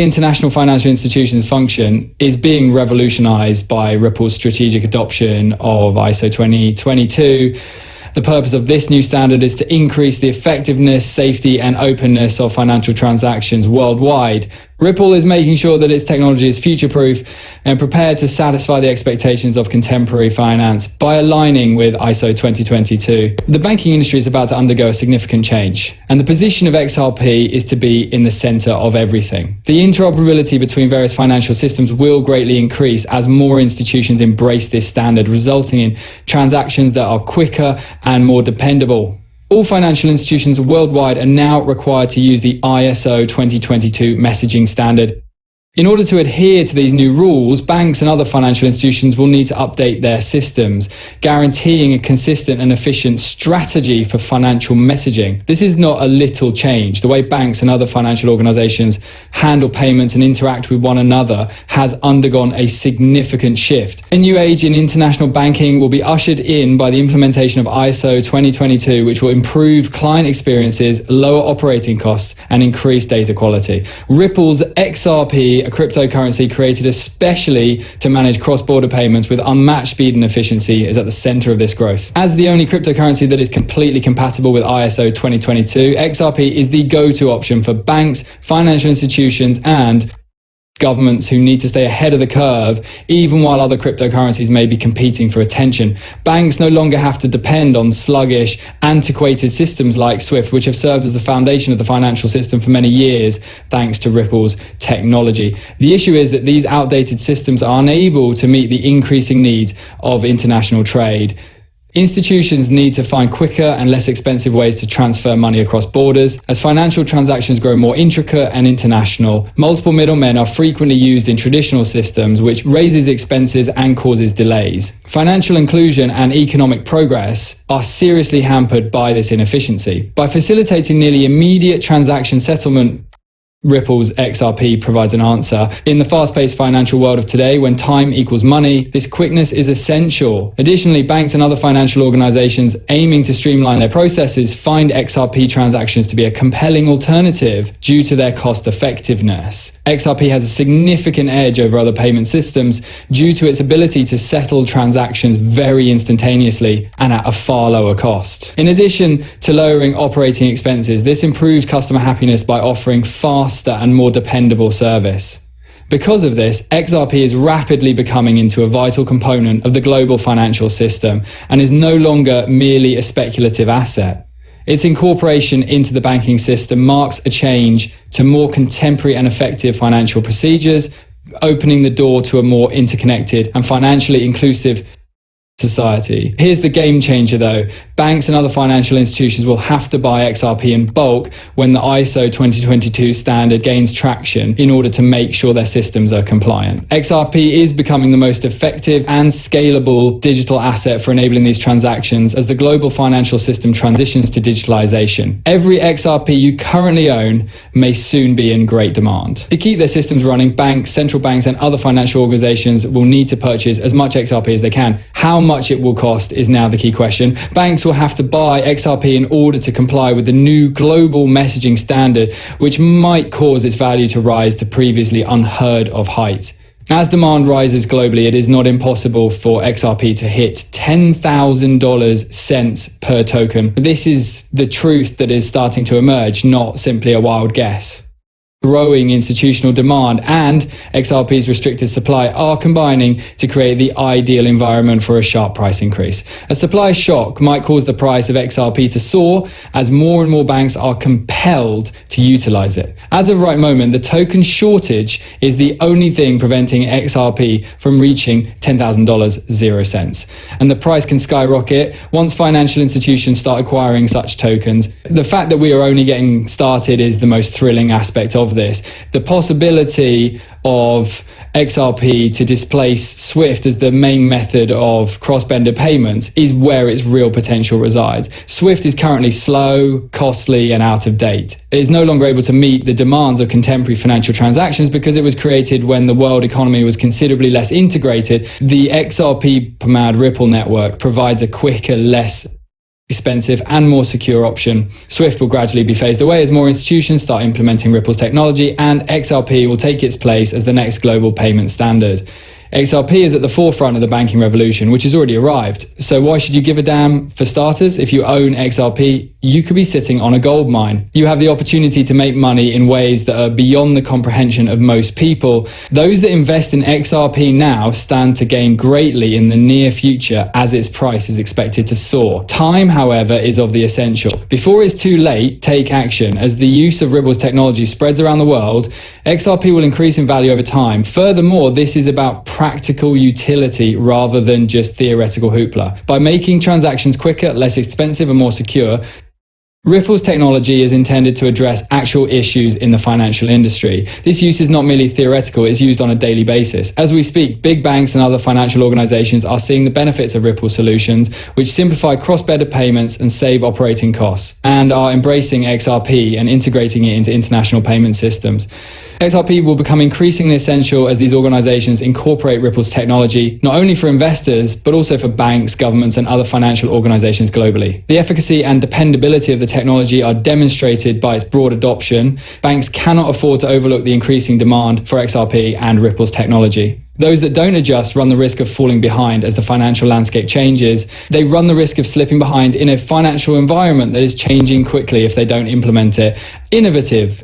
International financial institutions function is being revolutionized by Ripple's strategic adoption of ISO 2022. The purpose of this new standard is to increase the effectiveness, safety, and openness of financial transactions worldwide. Ripple is making sure that its technology is future-proof and prepared to satisfy the expectations of contemporary finance by aligning with ISO 2022. The banking industry is about to undergo a significant change, and the position of XRP is to be in the center of everything. The interoperability between various financial systems will greatly increase as more institutions embrace this standard, resulting in transactions that are quicker and more dependable. All financial institutions worldwide are now required to use the ISO 2022 messaging standard. In order to adhere to these new rules, banks and other financial institutions will need to update their systems, guaranteeing a consistent and efficient strategy for financial messaging. This is not a little change. The way banks and other financial organizations handle payments and interact with one another has undergone a significant shift. A new age in international banking will be ushered in by the implementation of ISO 2022, which will improve client experiences, lower operating costs, and increase data quality. Ripple's XRP, a cryptocurrency created especially to manage cross-border payments with unmatched speed and efficiency, is at the center of this growth. As the only cryptocurrency that is completely compatible with ISO 2022, XRP is the go-to option for banks, financial institutions, and governments who need to stay ahead of the curve, even while other cryptocurrencies may be competing for attention. Banks no longer have to depend on sluggish, antiquated systems like SWIFT, which have served as the foundation of the financial system for many years, thanks to Ripple's technology. The issue is that these outdated systems are unable to meet the increasing needs of international trade. Institutions need to find quicker and less expensive ways to transfer money across borders. As financial transactions grow more intricate and international, multiple middlemen are frequently used in traditional systems, which raises expenses and causes delays. Financial inclusion and economic progress are seriously hampered by this inefficiency. By facilitating nearly immediate transaction settlement, Ripple's XRP provides an answer. In the fast-paced financial world of today, when time equals money, this quickness is essential. Additionally, banks and other financial organizations aiming to streamline their processes find XRP transactions to be a compelling alternative due to their cost effectiveness. XRP has a significant edge over other payment systems due to its ability to settle transactions very instantaneously and at a far lower cost. In addition to lowering operating expenses, this improves customer happiness by offering faster and more dependable service. Because of this, XRP is rapidly becoming into a vital component of the global financial system and is no longer merely a speculative asset. Its incorporation into the banking system marks a change to more contemporary and effective financial procedures, opening the door to a more interconnected and financially inclusive society. Here's the game changer though. Banks and other financial institutions will have to buy XRP in bulk when the ISO 2022 standard gains traction in order to make sure their systems are compliant. XRP is becoming the most effective and scalable digital asset for enabling these transactions as the global financial system transitions to digitalization. Every XRP you currently own may soon be in great demand. To keep their systems running, banks, central banks, and other financial organizations will need to purchase as much XRP as they can. How much it will cost is now the key question. Banks will have to buy XRP in order to comply with the new global messaging standard, which might cause its value to rise to previously unheard of heights. As demand rises globally, it is not impossible for XRP to hit $10,000 cents per token. This is the truth that is starting to emerge, not simply a wild guess. Growing institutional demand and XRP's restricted supply are combining to create the ideal environment for a sharp price increase. A supply shock might cause the price of XRP to soar as more and more banks are compelled to utilize it. As of right moment, the token shortage is the only thing preventing XRP from reaching $10,000 0 cents. And the price can skyrocket once financial institutions start acquiring such tokens. The fact that we are only getting started is the most thrilling aspect of this. The possibility of XRP to displace SWIFT as the main method of cross-border payments is where its real potential resides. SWIFT is currently slow, costly, and out of date. It is no longer able to meet the demands of contemporary financial transactions because it was created when the world economy was considerably less integrated. The xrp+ripple network provides a quicker, less expensive and more secure option. SWIFT will gradually be phased away as more institutions start implementing Ripple's technology, and XRP will take its place as the next global payment standard. XRP is at the forefront of the banking revolution, which has already arrived. So why should you give a damn? For starters, if you own XRP, you could be sitting on a gold mine. You have the opportunity to make money in ways that are beyond the comprehension of most people. Those that invest in XRP now stand to gain greatly in the near future as its price is expected to soar. Time, however, is of the essential. Before it's too late, take action. As the use of Ripple's technology spreads around the world, XRP will increase in value over time. Furthermore, this is about practical utility rather than just theoretical hoopla. By making transactions quicker, less expensive, and more secure, Ripple's technology is intended to address actual issues in the financial industry. This use is not merely theoretical, it's used on a daily basis. As we speak, big banks and other financial organizations are seeing the benefits of Ripple solutions, which simplify cross-border payments and save operating costs, and are embracing XRP and integrating it into international payment systems. XRP will become increasingly essential as these organizations incorporate Ripple's technology, not only for investors, but also for banks, governments, and other financial organizations globally. The efficacy and dependability of the technology are demonstrated by its broad adoption. Banks cannot afford to overlook the increasing demand for XRP and Ripple's technology. Those that don't adjust run the risk of falling behind as the financial landscape changes. They run the risk of slipping behind in a financial environment that is changing quickly if they don't implement it. Innovative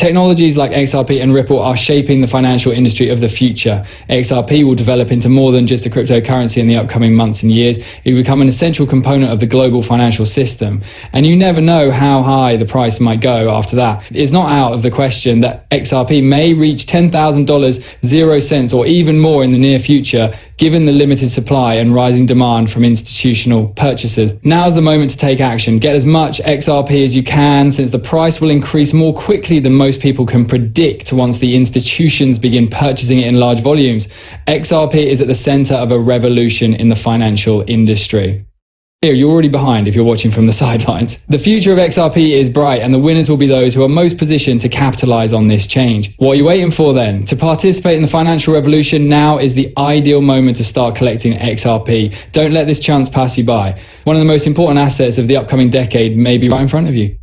technologies like XRP and Ripple are shaping the financial industry of the future. XRP will develop into more than just a cryptocurrency in the upcoming months and years. It will become an essential component of the global financial system. And you never know how high the price might go after that. It's not out of the question that XRP may reach $10,000, 0 cents, or even more in the near future, given the limited supply and rising demand from institutional purchasers. Now's the moment to take action. Get as much XRP as you can, since the price will increase more quickly than most people can predict once the institutions begin purchasing it in large volumes. XRP is at the center of a revolution in the financial industry. Here, you're already behind if you're watching from the sidelines. The future of XRP is bright, and the winners will be those who are most positioned to capitalize on this change. What are you waiting for then? To participate in the financial revolution, now is the ideal moment to start collecting XRP. Don't let this chance pass you by. One of the most important assets of the upcoming decade may be right in front of you.